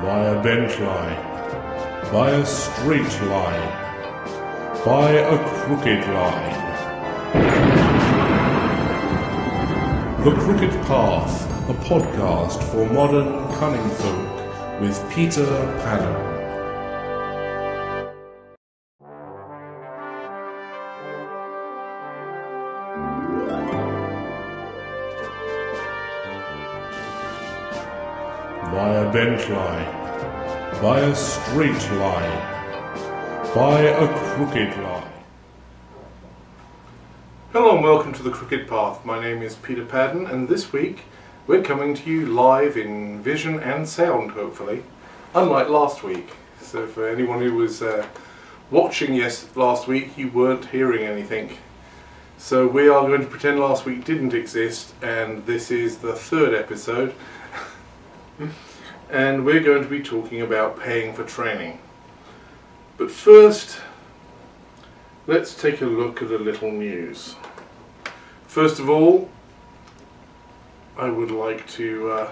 by a bent line, by a straight line, by a crooked line. The Crooked Path, a podcast for modern cunning folk with Peter Pagan. By a bent line, by a straight line, by a crooked line. Hello and welcome to The Crooked Path. My name is Peter Pagan, and this week we're coming to you live in vision and sound, hopefully, unlike last week. So for anyone who was watching last week, you weren't hearing anything. So we are going to pretend last week didn't exist, and this is the third episode. And we're going to be talking about paying for training. But first, let's take a look at a little news. First of all, I would like to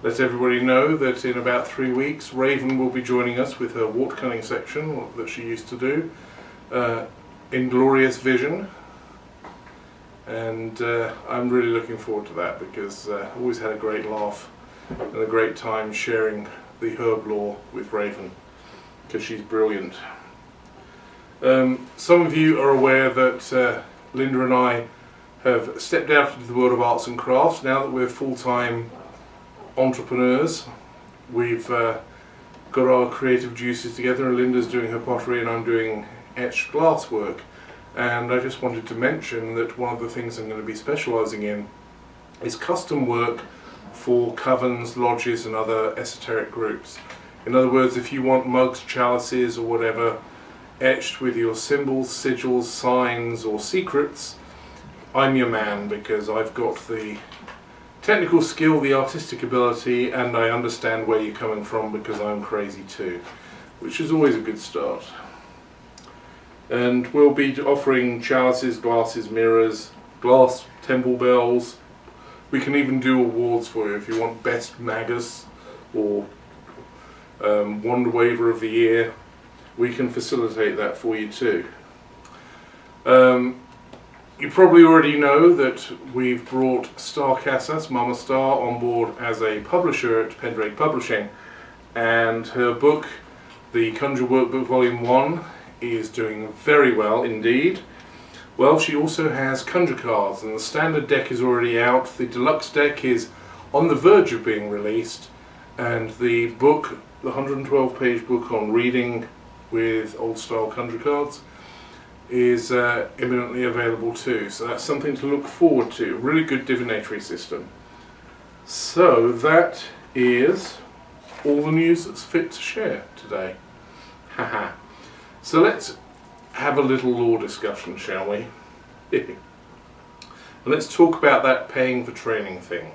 let everybody know that in about 3 weeks, Raven will be joining us with her wart cunning section that she used to do in glorious vision. And I'm really looking forward to that because I've always had a great laugh and a great time sharing the herb lore with Raven because she's brilliant. Some of you are aware that Linda and I have stepped out into the world of arts and crafts. Now that we're full-time entrepreneurs, we've got our creative juices together, and Linda's doing her pottery and I'm doing etched glass work. And I just wanted to mention that one of the things I'm going to be specialising in is custom work for covens, lodges and other esoteric groups. In other words, if you want mugs, chalices or whatever etched with your symbols, sigils, signs or secrets, I'm your man, because I've got the technical skill, the artistic ability, and I understand where you're coming from because I'm crazy too, which is always a good start. And we'll be offering chalices, glasses, mirrors, glass temple bells. We can even do awards for you if you want Best Magus or Wand Waver of the Year. We can facilitate that for you too. You probably already know that we've brought Star Casas, Mama Star, on board as a publisher at Pendrake Publishing, and her book, the Conjure Workbook Volume 1, is doing very well indeed. Well, she also has conjure cards, and the standard deck is already out. The deluxe deck is on the verge of being released, and the book, the 112-page book on reading with old-style conjure cards, is imminently available too. So that's something to look forward to. Really good divinatory system. So that is all the news that's fit to share today. Haha. So let's have a little lore discussion, shall we? And let's talk about that paying for training thing.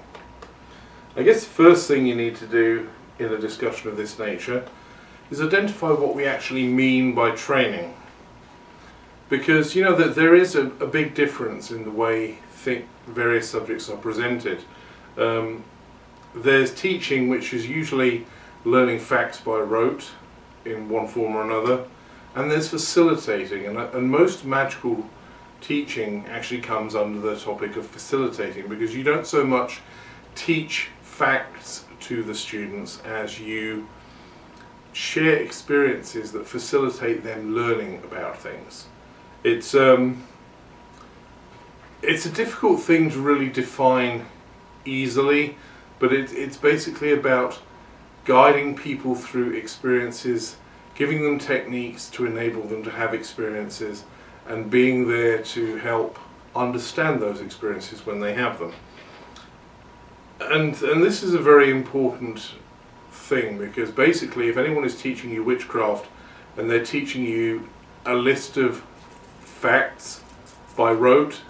I guess the first thing you need to do in a discussion of this nature is identify what we actually mean by training. Because you know that there is a big difference in the way various subjects are presented. There's teaching, which is usually learning facts by rote in one form or another. And there's facilitating, and most magical teaching actually comes under the topic of facilitating, because you don't so much teach facts to the students as you share experiences that facilitate them learning about things. It's a difficult thing to really define easily, but it's basically about guiding people through experiences, giving them techniques to enable them to have experiences, and being there to help understand those experiences when they have them. And this is a very important thing, because basically if anyone is teaching you witchcraft and they're teaching you a list of facts by rote,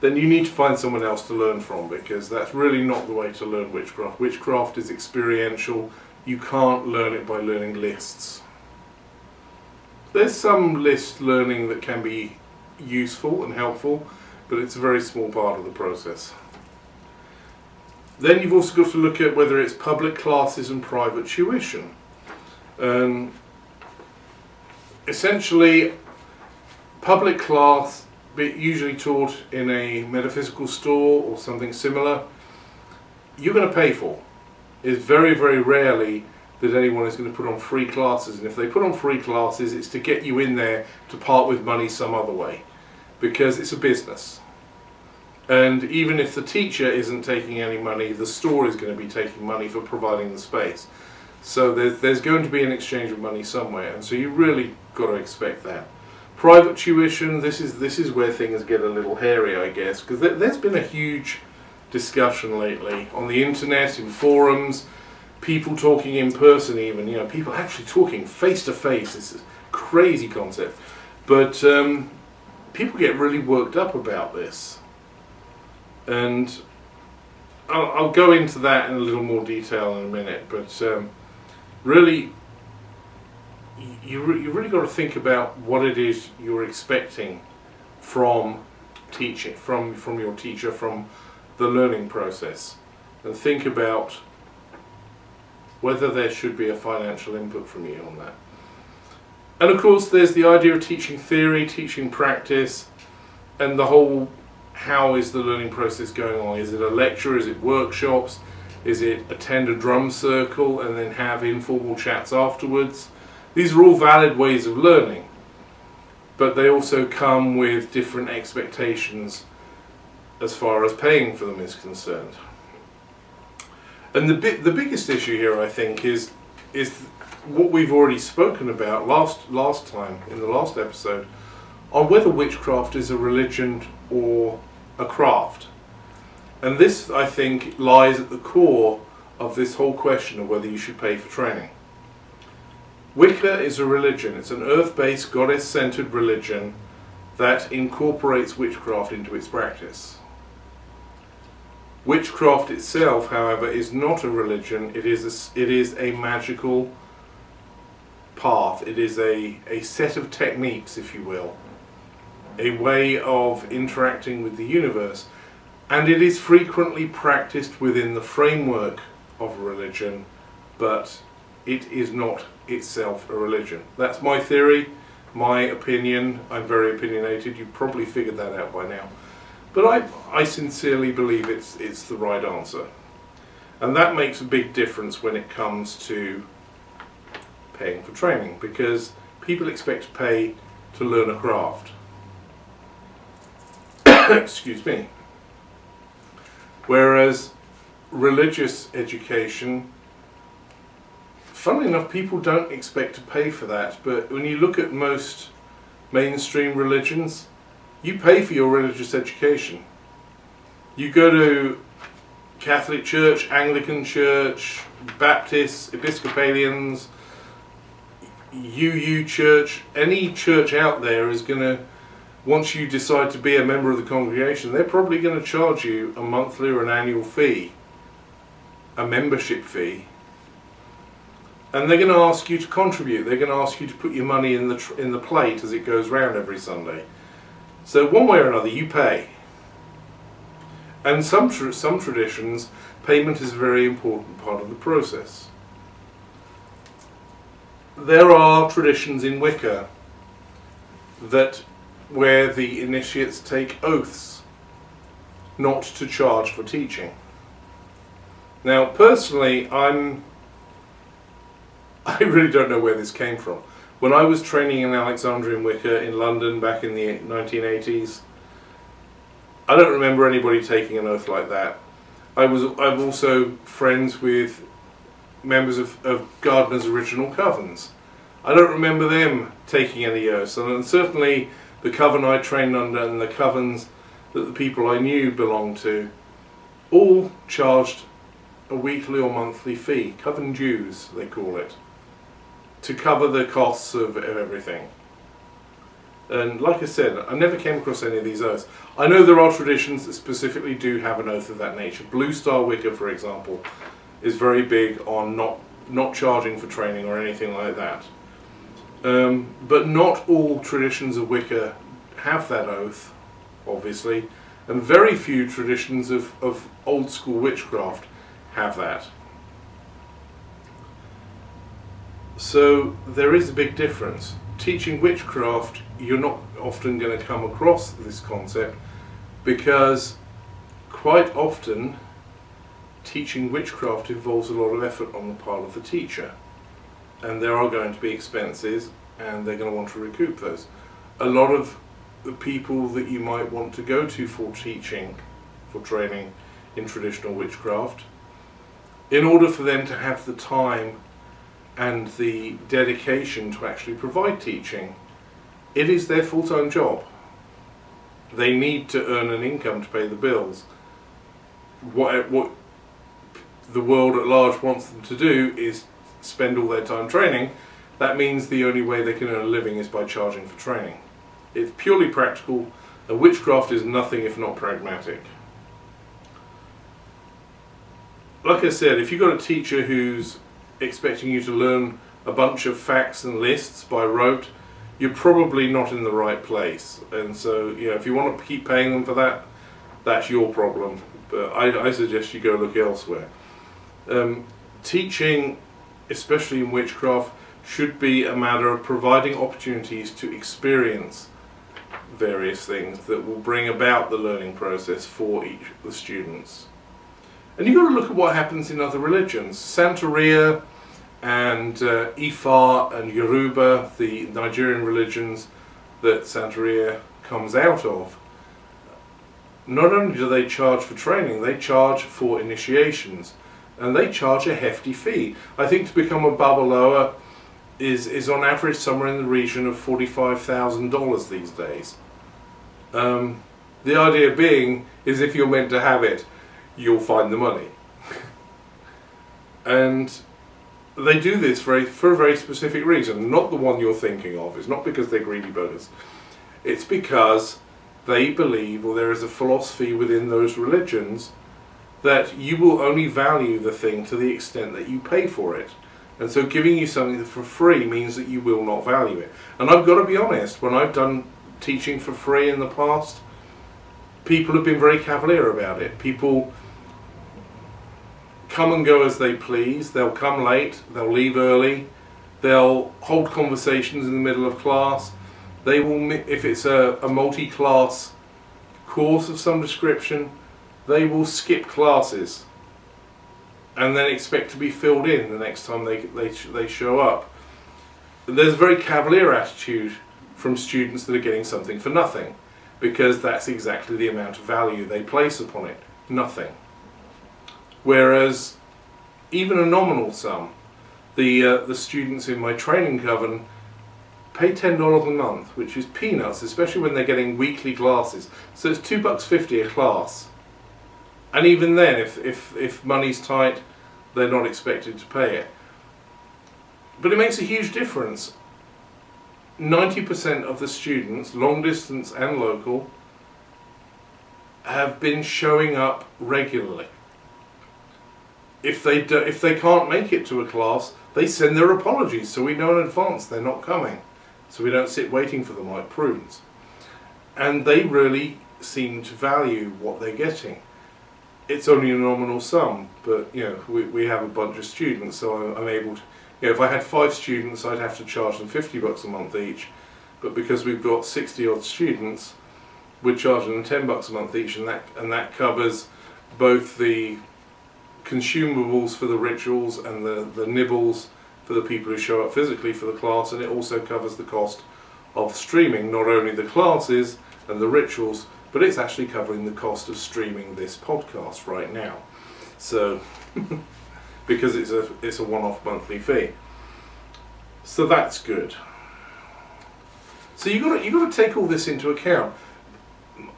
then you need to find someone else to learn from, because that's really not the way to learn witchcraft. Witchcraft is experiential. You can't learn it by learning lists. There's some list learning that can be useful and helpful, but it's a very small part of the process. Then you've also got to look at whether it's public classes and private tuition. Essentially, public class, usually taught in a metaphysical store or something similar, you're going to pay for. It's very, very rarely that anyone is going to put on free classes, and if they put on free classes, it's to get you in there to part with money some other way, because it's a business. And even if the teacher isn't taking any money, the store is going to be taking money for providing the space. So there's going to be an exchange of money somewhere, and so you really got to expect that. Private tuition, this is where things get a little hairy, I guess, because there's been a huge discussion lately on the internet, in forums, people talking in person even, people actually talking face to face. This is a crazy concept. But people get really worked up about this. And I'll go into that in a little more detail in a minute, but really, you really got to think about what it is you're expecting from teaching, from your teacher, from the learning process, and think about whether there should be a financial input from you on that. And of course, there's the idea of teaching theory, teaching practice, and the whole, how is the learning process going on? Is it a lecture? Is it workshops? Is it attend a drum circle and then have informal chats afterwards? These are all valid ways of learning, but they also come with different expectations as far as paying for them is concerned. And the biggest issue here, I think, is what we've already spoken about last time in the last episode, on whether witchcraft is a religion or a craft. And this, I think, lies at the core of this whole question of whether you should pay for training. Wicca is a religion. It's an earth-based, goddess-centered religion that incorporates witchcraft into its practice. Witchcraft itself, however, is not a religion. It is a magical path. It is a set of techniques, if you will, a way of interacting with the universe, and it is frequently practiced within the framework of a religion, but it is not itself a religion. That's my theory, my opinion. I'm very opinionated. You've probably figured that out by now. But I sincerely believe it's the right answer. And that makes a big difference when it comes to paying for training, because people expect to pay to learn a craft. Excuse me. Whereas religious education, funnily enough, people don't expect to pay for that, but when you look at most mainstream religions, you pay for your religious education. You go to Catholic Church, Anglican Church, Baptists, Episcopalians, UU Church, any church out there is going to, once you decide to be a member of the congregation, they're probably going to charge you a monthly or an annual fee, a membership fee. And they're going to ask you to contribute. They're going to ask you to put your money in the plate as it goes round every Sunday. So one way or another, you pay. And some traditions, payment is a very important part of the process. There are traditions in Wicca where the initiates take oaths not to charge for teaching. Now, personally, I really don't know where this came from. When I was training in Alexandrian Wicca in London back in the 1980s, I don't remember anybody taking an oath like that. I'm also friends with members of Gardner's original covens. I don't remember them taking any oaths, and certainly the coven I trained under and the covens that the people I knew belonged to all charged a weekly or monthly fee, coven dues they call it, to cover the costs of everything. And like I said, I never came across any of these oaths. I know there are traditions that specifically do have an oath of that nature. Blue Star Wicca, for example, is very big on not charging for training or anything like that. But not all traditions of Wicca have that oath, obviously, And very few traditions of old school witchcraft have that. So there is a big difference. Teaching witchcraft, you're not often going to come across this concept, because quite often teaching witchcraft involves a lot of effort on the part of the teacher, and there are going to be expenses, and they're going to want to recoup those. A lot of the people that you might want to go to for teaching, for training in traditional witchcraft, in order for them to have the time and the dedication to actually provide teaching, it is their full-time job. They need to earn an income to pay the bills. What the world at large wants them to do is spend all their time training. That means the only way they can earn a living is by charging for training. It's purely practical, and witchcraft is nothing if not pragmatic. Like I said, if you've got a teacher who's expecting you to learn a bunch of facts and lists by rote, you're probably not in the right place. And so, if you want to keep paying them for that, that's your problem. But I suggest you go look elsewhere. Teaching, especially in witchcraft, should be a matter of providing opportunities to experience various things that will bring about the learning process for each of the students. And you've got to look at what happens in other religions. Santeria and Ifa and Yoruba, the Nigerian religions that Santeria comes out of, not only do they charge for training, they charge for initiations, and they charge a hefty fee. I think to become a Babalawo is on average somewhere in the region of $45,000 these days. The idea being is if you're meant to have it, you'll find the money. And they do this for a very specific reason, not the one you're thinking of. It's not because they're greedy buggers. It's because they believe, or there is a philosophy within those religions, that you will only value the thing to the extent that you pay for it. And so giving you something for free means that you will not value it. And I've got to be honest, when I've done teaching for free in the past, people have been very cavalier about it. People come and go as they please. They'll come late, they'll leave early, they'll hold conversations in the middle of class. They will, if it's a multi-class course of some description, they will skip classes and then expect to be filled in the next time they show up. There's a very cavalier attitude from students that are getting something for nothing, because that's exactly the amount of value they place upon it, nothing. Whereas even a nominal sum, the students in my training coven pay $10 a month, which is peanuts, especially when they're getting weekly classes. So it's $2.50 a class. And even then, if money's tight, they're not expected to pay it. But it makes a huge difference. 90% of the students, long distance and local, have been showing up regularly. If they can't make it to a class, they send their apologies, so we know in advance they're not coming. So we don't sit waiting for them like prunes. And they really seem to value what they're getting. It's only a nominal sum, but we have a bunch of students, so I'm able to. If I had 5 students, I'd have to charge them $50 a month each. But because we've got 60 odd students, we're charging them $10 a month each, and that covers both the consumables for the rituals and the nibbles for the people who show up physically for the class, and it also covers the cost of streaming not only the classes and the rituals, but it's actually covering the cost of streaming this podcast right now. So, because it's a one-off monthly fee. So that's good. So you've got to take all this into account.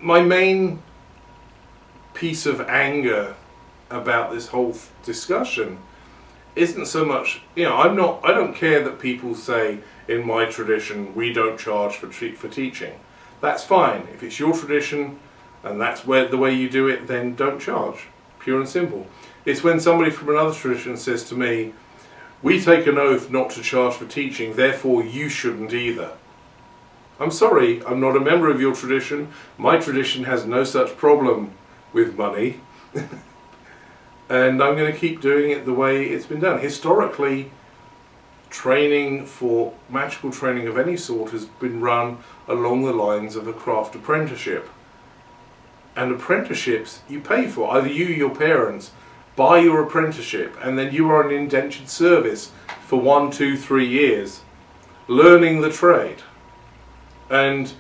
My main piece of anger about this whole discussion isn't so much, I don't care that people say in my tradition we don't charge for teaching. That's fine. If it's your tradition and that's the way you do it, then don't charge. Pure and simple. It's when somebody from another tradition says to me, we take an oath not to charge for teaching, therefore you shouldn't either. I'm sorry, I'm not a member of your tradition. My tradition has no such problem with money. And I'm going to keep doing it the way it's been done. Historically, training for magical training of any sort has been run along the lines of a craft apprenticeship. And apprenticeships you pay for. Either you or your parents buy your apprenticeship, and then you are an indentured service for 1, 2, 3 years, learning the trade and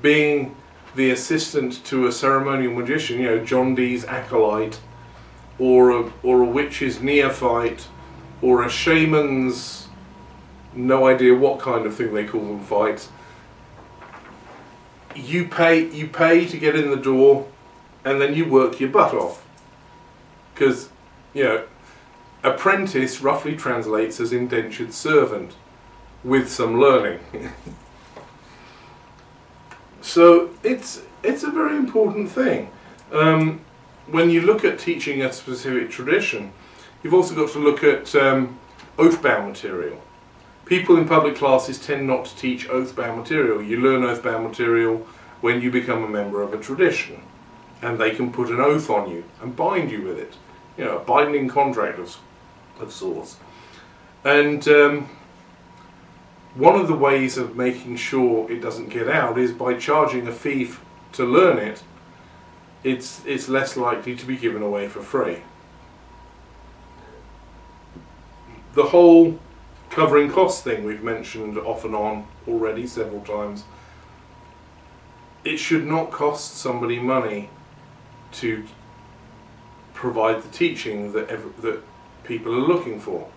being the assistant to a ceremonial magician, you know, John Dee's acolyte, or a witch's neophyte, or a shaman's, no idea what kind of thing they call them, fight. You pay to get in the door, and then you work your butt off. Because, you know, apprentice roughly translates as indentured servant, with some learning. So it's a very important thing. When you look at teaching a specific tradition, you've also got to look at oath-bound material. People in public classes tend not to teach oath-bound material. You learn oath-bound material when you become a member of a tradition, and they can put an oath on you and bind you with it. You know, a binding contract of sorts. And one of the ways of making sure it doesn't get out is by charging a fee to learn it. It's less likely to be given away for free. The whole covering costs thing we've mentioned off and on already several times. It should not cost somebody money to provide the teaching that people are looking for.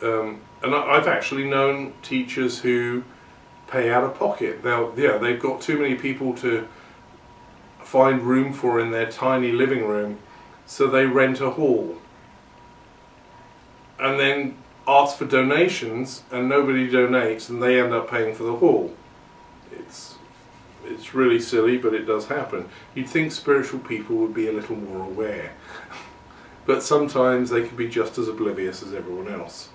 And I've actually known teachers who pay out of pocket. They've got too many people to find room for in their tiny living room, so they rent a hall and then ask for donations, and nobody donates, and they end up paying for the hall. It's really silly, but it does happen. You'd think spiritual people would be a little more aware, but sometimes they can be just as oblivious as everyone else.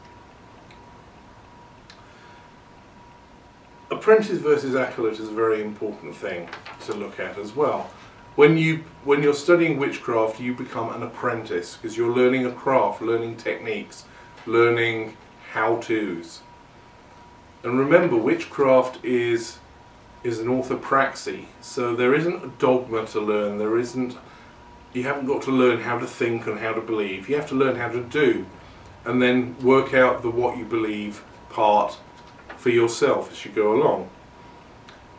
Apprentice versus acolyte is a very important thing to look at as well. When you're studying witchcraft, you become an apprentice because you're learning a craft, learning techniques, learning how-tos. And remember, witchcraft is an orthopraxy, so there isn't a dogma to learn. You haven't got to learn how to think and how to believe. You have to learn how to do, and then work out the what you believe part for yourself as you go along.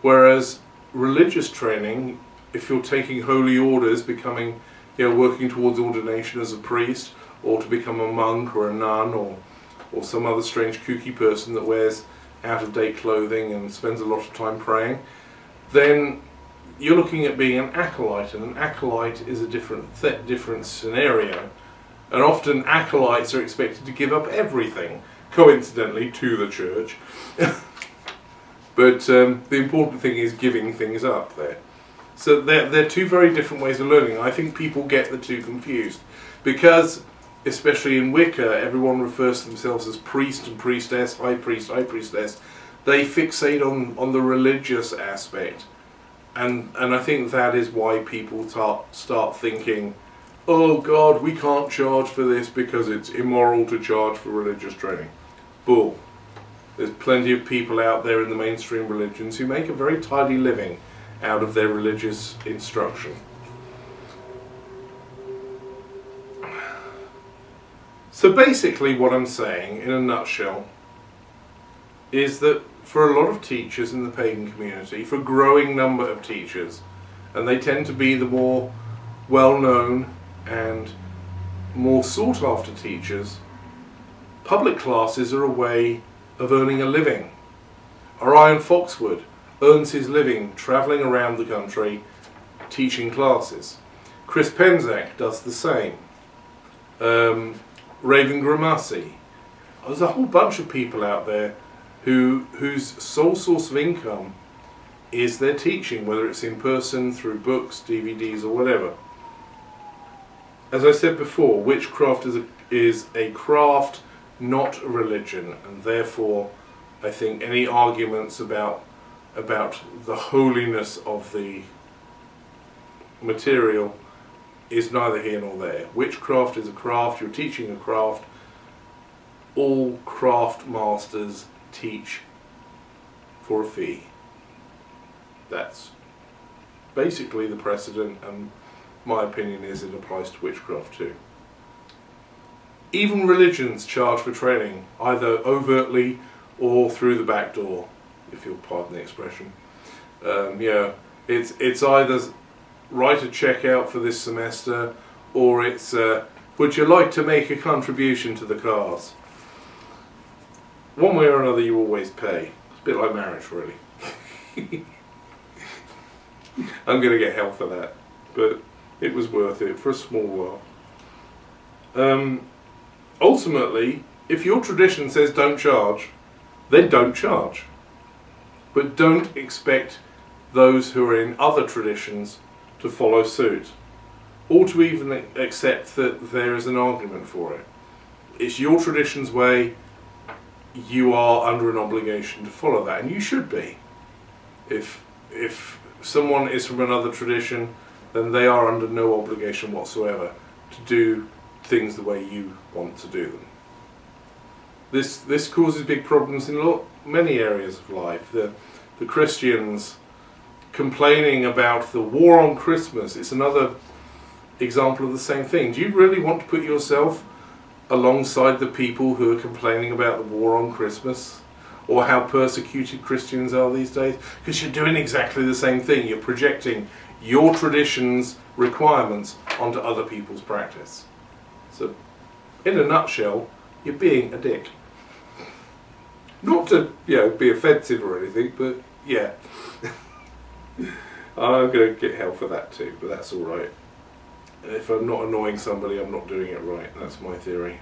Whereas religious training, if you're taking holy orders, becoming, working towards ordination as a priest, or to become a monk or a nun, or some other strange kooky person that wears out-of-date clothing and spends a lot of time praying, then you're looking at being an acolyte, and an acolyte is a different scenario. And often acolytes are expected to give up everything, coincidentally, to the church. But the important thing is giving things up there. So they're two very different ways of learning. I think people get the two confused because, especially in Wicca, everyone refers to themselves as priest and priestess, high priest, high priestess. They fixate on the religious aspect. And I think that is why people start thinking, oh God, we can't charge for this because it's immoral to charge for religious training. Bull. There's plenty of people out there in the mainstream religions who make a very tidy living out of their religious instruction. So basically what I'm saying, in a nutshell, is that for a lot of teachers in the pagan community, for a growing number of teachers, and they tend to be the more well-known and more sought-after teachers, public classes are a way of earning a living. Orion Foxwood earns his living travelling around the country teaching classes. Chris Penczak does the same. Raven Gramassi. There's a whole bunch of people out there whose sole source of income is their teaching, whether it's in person, through books, DVDs, or whatever. As I said before, witchcraft is a craft, not a religion, and therefore I think any arguments about about the holiness of the material is neither here nor there. Witchcraft is a craft, you're teaching a craft. All craft masters teach for a fee. That's basically the precedent, and my opinion is it applies to witchcraft too. Even religions charge for training, either overtly or through the back door, if you'll pardon the expression. It's either write a check out for this semester, or it's would you like to make a contribution to the cause? One way or another you always pay. It's a bit like marriage, really. I'm going to get hell for that, but it was worth it for a small while. Ultimately, if your tradition says don't charge, then don't charge. But don't expect those who are in other traditions to follow suit, or to even accept that there is an argument for it. It's your tradition's way, you are under an obligation to follow that, and you should be. If someone is from another tradition, then they are under no obligation whatsoever to do things the way you want to do them. This causes big problems in many areas of life. The Christians complaining about the war on Christmas, it's another example of the same thing. Do you really want to put yourself alongside the people who are complaining about the war on Christmas, or how persecuted Christians are these days? Because you're doing exactly the same thing. You're projecting your tradition's requirements onto other people's practice. So, in a nutshell, you're being a dick. Not to, be offensive or anything, but yeah. I'm going to get hell for that too, but that's alright. If I'm not annoying somebody, I'm not doing it right. That's my theory.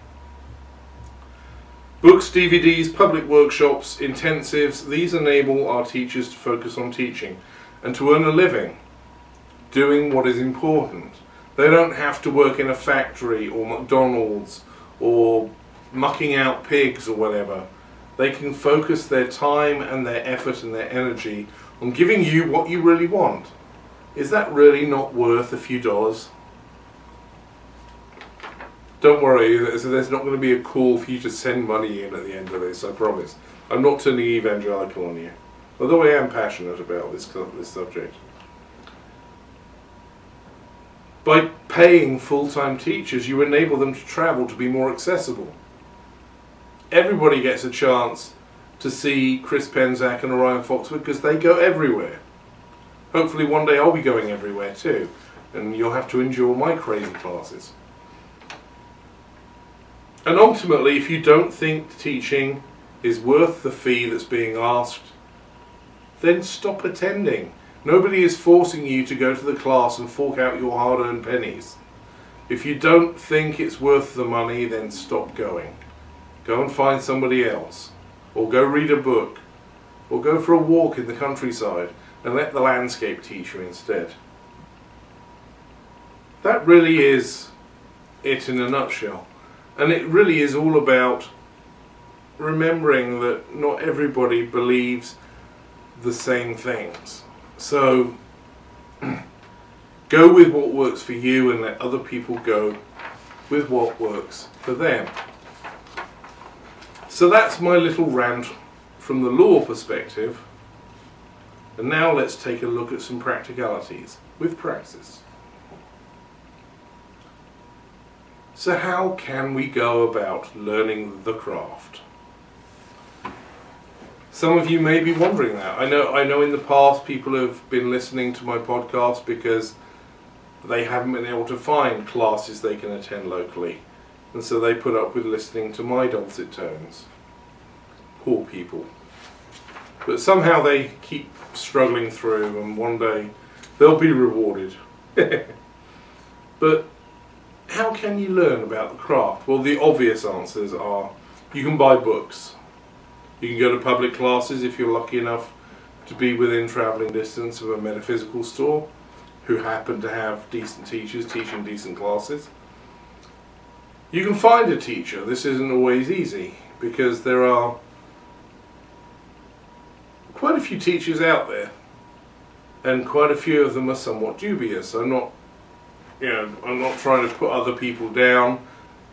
Books, DVDs, public workshops, intensives, these enable our teachers to focus on teaching and to earn a living, doing what is important. They don't have to work in a factory or McDonald's or mucking out pigs or whatever. They can focus their time and their effort and their energy on giving you what you really want. Is that really not worth a few dollars? Don't worry, there's not going to be a call for you to send money in at the end of this, I promise. I'm not turning evangelical on you, although I am passionate about this subject. By paying full-time teachers, you enable them to travel to be more accessible. Everybody gets a chance to see Chris Penzac and Orion Foxwood because they go everywhere. Hopefully one day I'll be going everywhere too, and you'll have to endure my crazy classes. And ultimately, if you don't think teaching is worth the fee that's being asked, then stop attending. Nobody is forcing you to go to the class and fork out your hard-earned pennies. If you don't think it's worth the money, then stop going. Go and find somebody else, or go read a book, or go for a walk in the countryside and let the landscape teach you instead. That really is it in a nutshell. And it really is all about remembering that not everybody believes the same things. So go with what works for you and let other people go with what works for them. So that's my little rant from the law perspective. And now let's take a look at some practicalities with praxis. So how can we go about learning the craft? Some of you may be wondering that. I know in the past people have been listening to my podcast because they haven't been able to find classes they can attend locally. And so they put up with listening to my dulcet tones. Poor people. But somehow they keep struggling through, and one day they'll be rewarded. But how can you learn about the craft? Well, the obvious answers are you can buy books. You can go to public classes if you're lucky enough to be within travelling distance of a metaphysical store who happen to have decent teachers teaching decent classes. You can find a teacher. This isn't always easy because there are quite a few teachers out there, and quite a few of them are somewhat dubious. I'm not trying to put other people down,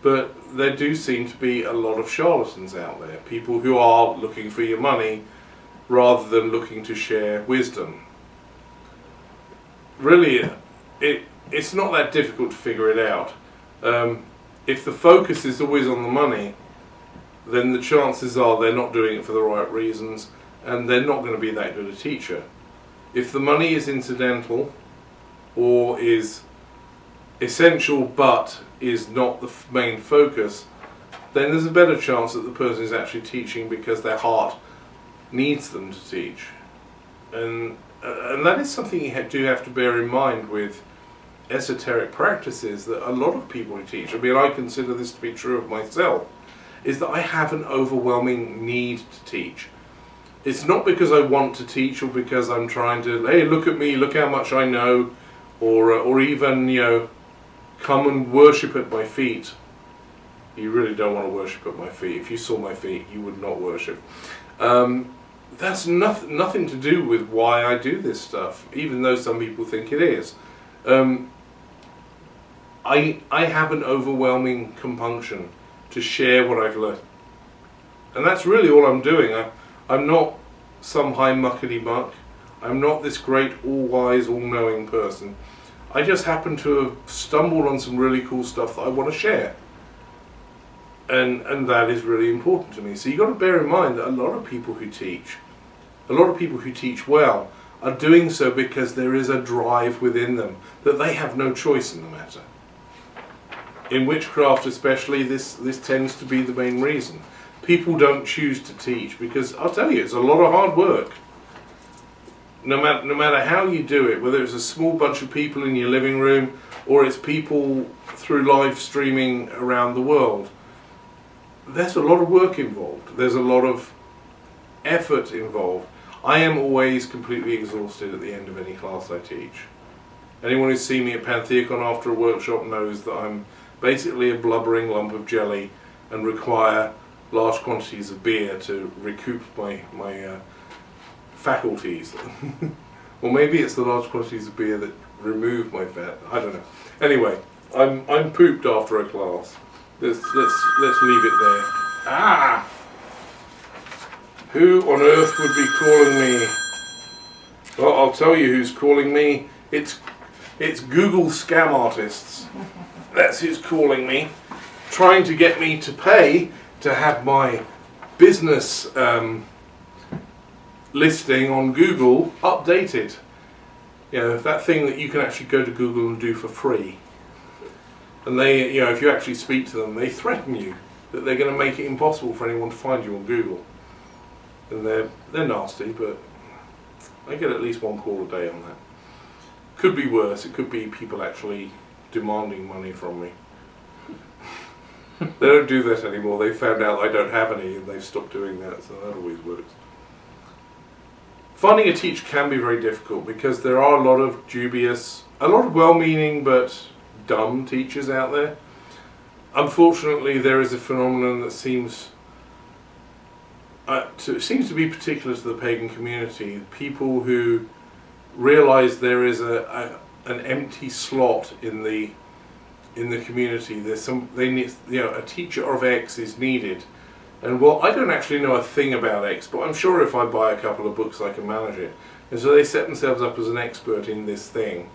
but there do seem to be a lot of charlatans out there, people who are looking for your money rather than looking to share wisdom. Really, it's not that difficult to figure it out. If the focus is always on the money, then the chances are they're not doing it for the right reasons, and they're not going to be that good a teacher. If the money is incidental, or is essential but is not the main focus, then there's a better chance that the person is actually teaching because their heart needs them to teach. And that is something you do have to bear in mind with esoteric practices, that a lot of people who teach, I mean, I consider this to be true of myself, is that I have an overwhelming need to teach. It's not because I want to teach or because I'm trying to, hey, look at me, look how much I know, or even, come and worship at my feet. You really don't want to worship at my feet. If you saw my feet, you would not worship. That's nothing to do with why I do this stuff, even though some people think it is. I have an overwhelming compunction to share what I've learned. And that's really all I'm doing. I'm not some high muckety muck. I'm not this great all-wise, all-knowing person. I just happen to have stumbled on some really cool stuff that I want to share. And that is really important to me. So you've got to bear in mind that a lot of people who teach well, are doing so because there is a drive within them, that they have no choice in the matter. In witchcraft especially, this tends to be the main reason. People don't choose to teach because, I'll tell you, it's a lot of hard work. No matter how you do it, whether it's a small bunch of people in your living room or it's people through live streaming around the world, there's a lot of work involved. There's a lot of effort involved. I am always completely exhausted at the end of any class I teach. Anyone who's seen me at Pantheon after a workshop knows that I'm basically a blubbering lump of jelly and require large quantities of beer to recoup my faculties. Or maybe it's the large quantities of beer that remove my fat. I don't know. Anyway, I'm pooped after a class. Let's leave it there. Ah! Who on earth would be calling me? Well, I'll tell you who's calling me. It's Google scam artists. That's who's calling me, trying to get me to pay to have my business listing on Google updated. That thing that you can actually go to Google and do for free. And they, if you actually speak to them, they threaten you that they're going to make it impossible for anyone to find you on Google. And they're nasty, but I get at least one call a day on that. Could be worse. It could be people actually demanding money from me. They don't do that anymore. They found out I don't have any and they've stopped doing that, so that always works. Finding a teacher can be very difficult because there are a lot of dubious, a lot of well-meaning but dumb teachers out there. Unfortunately, there is a phenomenon that seems to be particular to the pagan community. People who realise there is an empty slot in the community. They need, a teacher of X is needed. And well, I don't actually know a thing about X, but I'm sure if I buy a couple of books I can manage it. And so they set themselves up as an expert in this thing,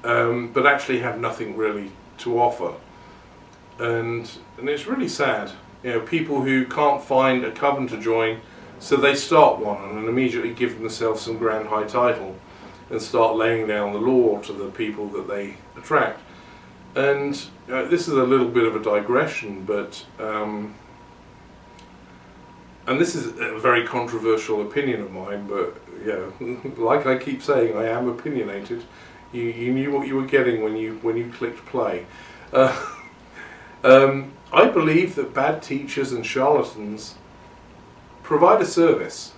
but actually have nothing really to offer. And it's really sad. People who can't find a coven to join, so they start one and immediately give themselves some grand high title and start laying down the law to the people that they attract. And this is a little bit of a digression, but and this is a very controversial opinion of mine, but like I keep saying, I am opinionated. You knew what you were getting when you clicked play. I believe that bad teachers and charlatans provide a service,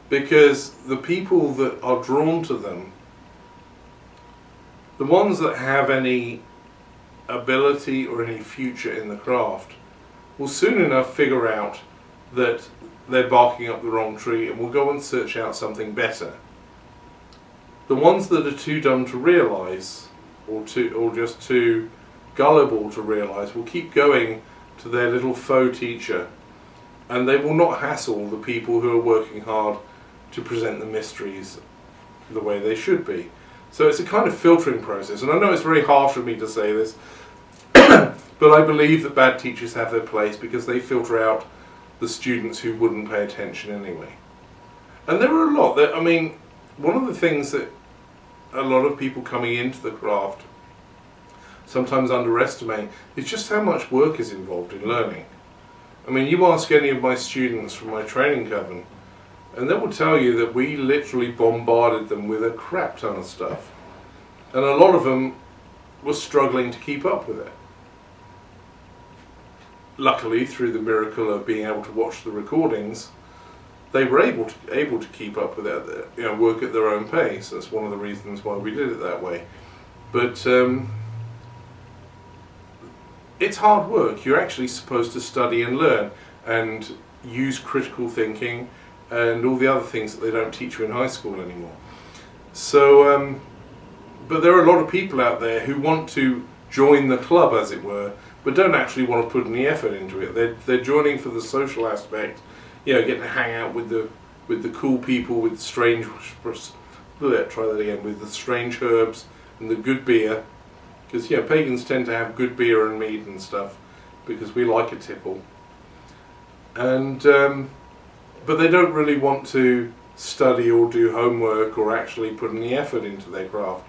because the people that are drawn to them, the ones that have any ability or any future in the craft, will soon enough figure out that they're barking up the wrong tree and will go and search out something better. The ones that are too dumb to realise, or just too gullible to realise, will keep going to their little faux teacher, and they will not hassle the people who are working hard to present the mysteries the way they should be. So it's a kind of filtering process, and I know it's very harsh of me to say this, but I believe that bad teachers have their place because they filter out the students who wouldn't pay attention anyway. And there are a lot that, I mean, one of the things that a lot of people coming into the craft sometimes underestimate is just how much work is involved in learning. I mean, you ask any of my students from my training coven, and they will tell you that we literally bombarded them with a crap ton of stuff. And a lot of them were struggling to keep up with it. Luckily, through the miracle of being able to watch the recordings, they were able to keep up with it, you know, work at their own pace. That's one of the reasons why we did it that way. But it's hard work. You're actually supposed to study and learn and use critical thinking and all the other things that they don't teach you in high school anymore. So, but there are a lot of people out there who want to join the club, as it were, but don't actually want to put any effort into it. They're joining for the social aspect, you know, getting to hang out with the cool people, with strange, with the strange herbs and the good beer, because pagans tend to have good beer and mead and stuff because we like a tipple, and but they don't really want to study or do homework or actually put any effort into their craft,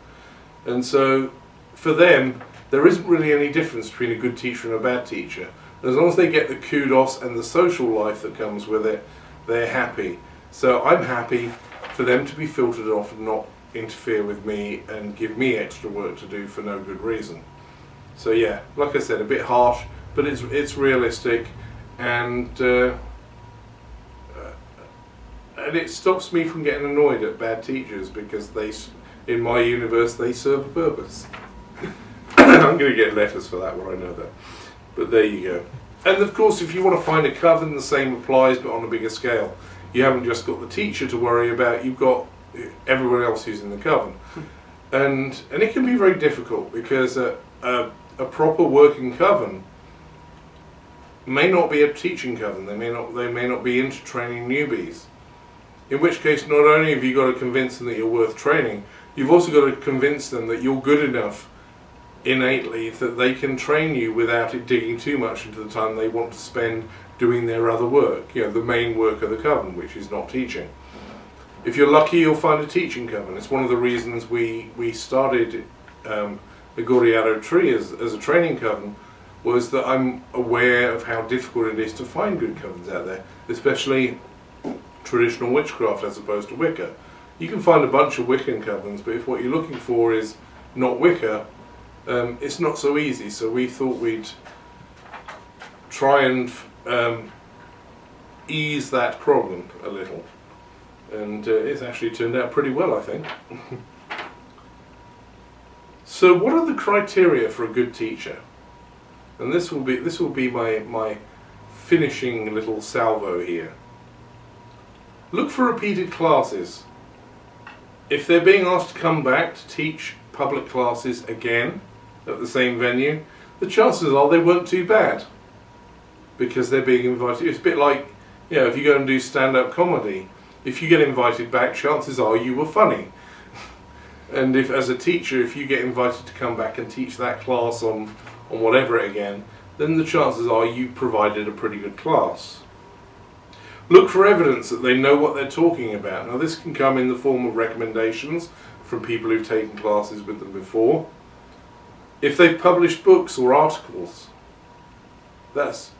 and so for them there isn't really any difference between a good teacher and a bad teacher. As long as they get the kudos and the social life that comes with it, they're happy. So I'm happy for them to be filtered off and not interfere with me and give me extra work to do for no good reason. So yeah, like I said, a bit harsh, but it's realistic, and it stops me from getting annoyed at bad teachers because in my universe, they serve a purpose. I'm going to get letters for that one, I know that. But there you go. And of course, if you want to find a coven, the same applies, but on a bigger scale. You haven't just got the teacher to worry about, you've got everyone else who's in the coven. And it can be very difficult because a proper working coven may not be a teaching coven. They may not be into training newbies. In which case, not only have you got to convince them that you're worth training, you've also got to convince them that you're good enough innately that they can train you without it digging too much into the time they want to spend doing their other work, the main work of the coven, which is not teaching. If you're lucky, you'll find a teaching coven. It's one of the reasons we started the Goriado Tree as a training coven, was that I'm aware of how difficult it is to find good covens out there, especially traditional witchcraft as opposed to Wicca. You can find a bunch of Wiccan covens, but if what you're looking for is not Wicca, it's not so easy. So we thought we'd try and ease that problem a little, and it's actually turned out pretty well, I think. So what are the criteria for a good teacher? And this will be my finishing little salvo here. Look for repeated classes. If they're being asked to come back to teach public classes again at the same venue, the chances are they weren't too bad because they're being invited. It's a bit like, if you go and do stand-up comedy, if you get invited back, chances are you were funny. And if, as a teacher, if you get invited to come back and teach that class on whatever again, then the chances are you provided a pretty good class. Look for evidence that they know what they're talking about. Now this can come in the form of recommendations from people who've taken classes with them before. If they've published books or articles, that's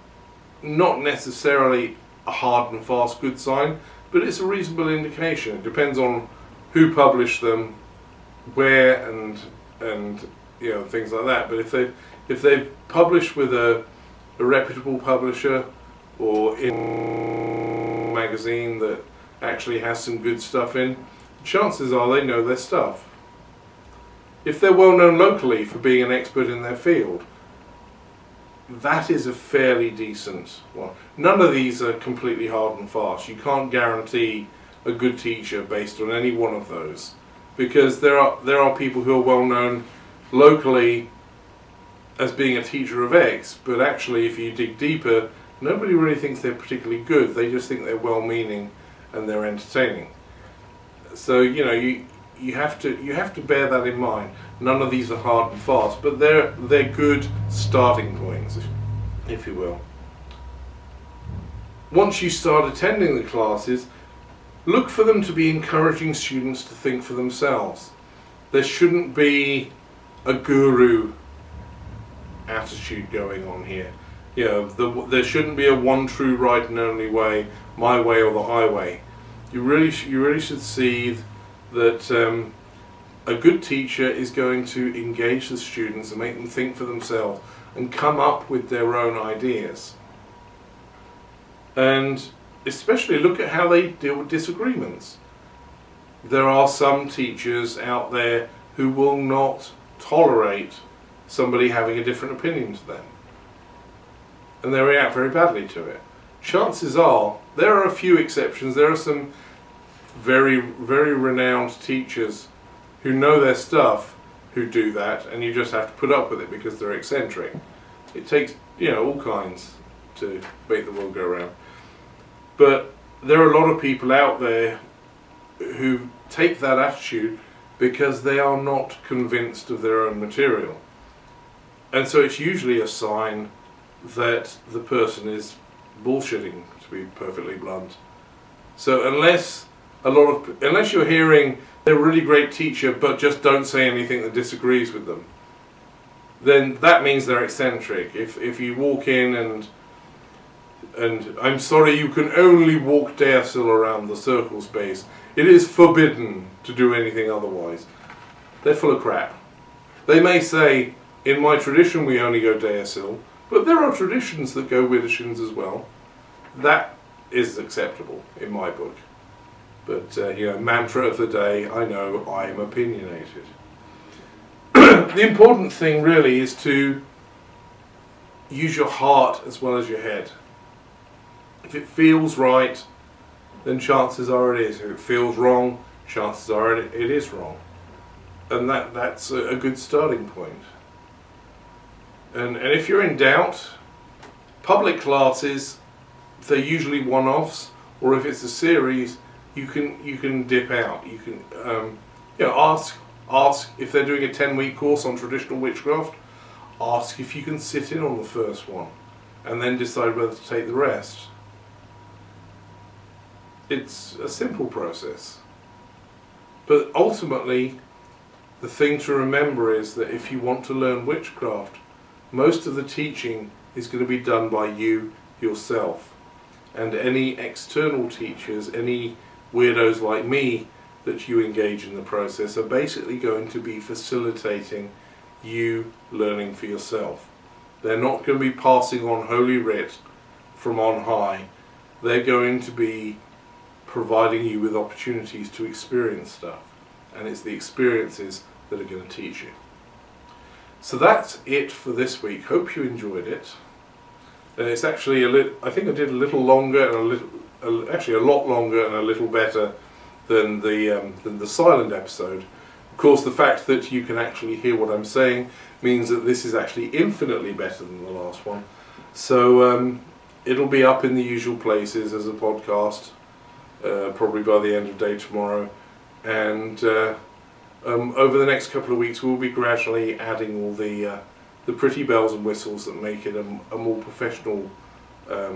not necessarily a hard and fast good sign, but it's a reasonable indication. It depends on who published them, where, and things like that. But if they've published with a reputable publisher or in a magazine that actually has some good stuff in, chances are they know their stuff. If they're well known locally for being an expert in their field, that is a fairly decent one. None of these are completely hard and fast. You can't guarantee a good teacher based on any one of those, because there are people who are well known locally as being a teacher of X, but actually if you dig deeper, nobody really thinks they're particularly good. They just think they're well-meaning and they're entertaining. So you have to bear that in mind. None of these are hard and fast, but they're good starting points, if you will. Once you start attending the classes, look for them to be encouraging students to think for themselves. There shouldn't be a guru attitude going on here. There shouldn't be a one true right and only way, my way or the highway. You really should see that a good teacher is going to engage the students and make them think for themselves and come up with their own ideas. And especially look at how they deal with disagreements. There are some teachers out there who will not tolerate somebody having a different opinion to them, and they react very badly to it. Chances are, there are a few exceptions. There are some very, very renowned teachers who know their stuff who do that, and you just have to put up with it because they're eccentric. It takes, all kinds to make the world go round. But there are a lot of people out there who take that attitude because they are not convinced of their own material. And so it's usually a sign that the person is bullshitting, to be perfectly blunt. So unless you're hearing they're a really great teacher but just don't say anything that disagrees with them, then that means they're eccentric. If you walk in and I'm sorry, you can only walk Deasil around the circle space. It is forbidden to do anything otherwise. They're full of crap. They may say, in my tradition we only go Deasil, but there are traditions that go Widdershins as well. That is acceptable in my book. But, mantra of the day, I know I'm opinionated. The important thing really is to use your heart as well as your head. If it feels right, then chances are it is. If it feels wrong, chances are it is wrong. And that's a good starting point. And if you're in doubt, public classes, they're usually one-offs, or if it's a series, you can dip out. You can ask if they're doing a 10-week course on traditional witchcraft. Ask if you can sit in on the first one, and then decide whether to take the rest. It's a simple process, but ultimately, the thing to remember is that if you want to learn witchcraft, most of the teaching is going to be done by you yourself, and any external teachers, any weirdos like me that you engage in the process are basically going to be facilitating you learning for yourself. They're not going to be passing on Holy Writ from on high. They're going to be providing you with opportunities to experience stuff, and it's the experiences that are going to teach you. So that's it for this week. Hope you enjoyed it. And it's actually I think I did a little longer and a lot longer and a little better than the silent episode. Of course, the fact that you can actually hear what I'm saying means that this is actually infinitely better than the last one. So it'll be up in the usual places as a podcast, probably by the end of day tomorrow. And over the next couple of weeks, we'll be gradually adding all the pretty bells and whistles that make it a more professional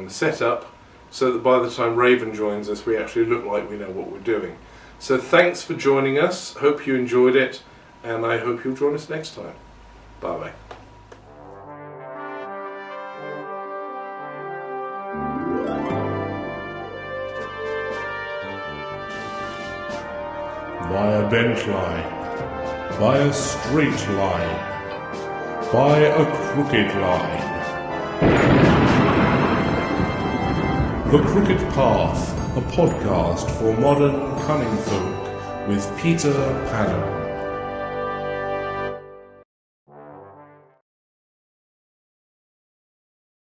setup, so that by the time Raven joins us, we actually look like we know what we're doing. So thanks for joining us. Hope you enjoyed it, and I hope you'll join us next time. Bye bye. By a bent line, by a straight line, by a crooked line. The Crooked Path, a podcast for modern cunning folk with Peter Pagan.